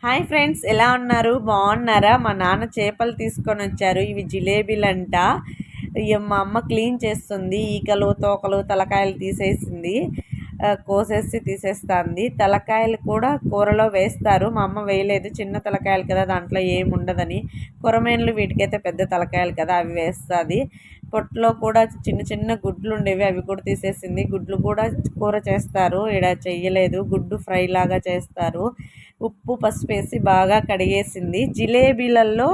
Hi friends, ఎలా ఉన్నారు? బాగున్నారా? మా నాన్న చేపలు తీసుకొని వచ్చారు. ఇవి జిలేబీలంట. మా అమ్మ క్లీన్ చేస్తుంది. ఈకలు, తోకలు, తలకాయలు తీసేసింది. కోసేసి తీసేస్తుంది. తలకాయలు కూడా కూరలో వేస్తారు. మా అమ్మ వేయలేదు, చిన్న తలకాయలు కదా, దాంట్లో ఏముండదని. కొరమేన్లు వీటికైతే పెద్ద తలకాయలు కదా, అవి వేస్తుంది. పొట్టులో కూడా చిన్న చిన్న గుడ్లు ఉండేవి, అవి కూడా తీసేసింది. గుడ్లు కూడా కూర చేస్తారు, ఇక్కడ చెయ్యలేదు. గుడ్డు ఫ్రై లాగా చేస్తారు. ఉప్పు పసుపు వేసి బాగా కడిగేసింది. జిలేబీలలో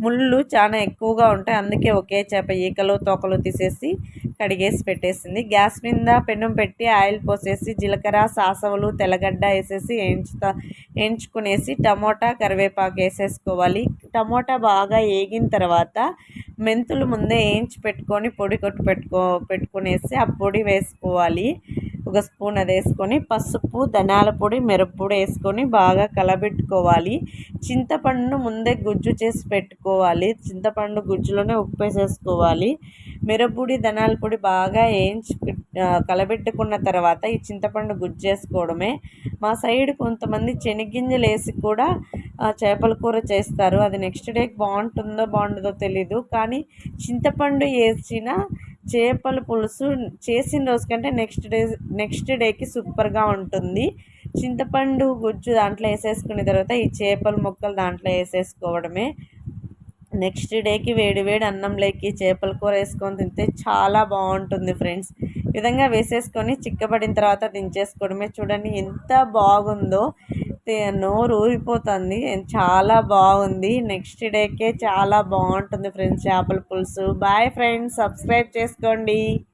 ముళ్ళు చాలా ఎక్కువగా ఉంటాయి, అందుకే ఒకే చేప ఈకలు తోకలు తీసేసి కడిగేసి పెట్టేసింది. గ్యాస్ మీద పెనం పెట్టి ఆయిల్ పోసేసి జీలకర్ర సాసవలు తెల్లగడ్డ వేసేసి వేయించుకునేసి టమోటా కరివేపాకు వేసేసుకోవాలి. టమోటా బాగా వేగిన తర్వాత మెంతులు ముందే వేయించి పెట్టుకొని పొడి కొట్టి పెట్టుకునేసి ఆ పొడి వేసుకోవాలి. ఒక స్పూన్ అది వేసుకొని పసుపు ధనియాల పొడి మిరప్పొడి వేసుకొని బాగా కలబెట్టుకోవాలి. చింతపండును ముందే గుజ్జు చేసి పెట్టుకోవాలి. చింతపండు గుజ్జులోనే ఉప్పు వేసేసుకోవాలి. మిరప్పొడి ధనియాల పొడి బాగా వేయించి కలబెట్టుకున్న తర్వాత ఈ చింతపండు గుజ్జు వేసుకోవడమే. మా సైడ్ కొంతమంది శనగింజలు వేసి కూడా చేపల కూర చేస్తారు. అది నెక్స్ట్ డేకి బాగుంటుందో బాగుంటుందో తెలీదు, కానీ చింతపండు వేసిన చేపల పులుసు చేసిన రోజు కంటే నెక్స్ట్ డేకి సూపర్గా ఉంటుంది. చింతపండు గుజ్జు దాంట్లో వేసేసుకున్న తర్వాత ఈ చేపల ముక్కలు దాంట్లో వేసేసుకోవడమే. నెక్స్ట్ డేకి వేడి వేడి అన్నంలోకి చేపల కూర వేసుకొని తింటే చాలా బాగుంటుంది ఫ్రెండ్స్. ఈ విధంగా వేసేసుకొని చిక్కబడిన తర్వాత దించేసుకోవడమే. చూడండి ఎంత బాగుందో, నోరు ఊరిపోతుంది. చాలా బాగుంది. నెక్స్ట్ డేకే చాలా బాగుంటుంది ఫ్రెండ్స్ చేపల పులుసు. బాయ్ ఫ్రెండ్స్, సబ్స్క్రైబ్ చేసుకోండి.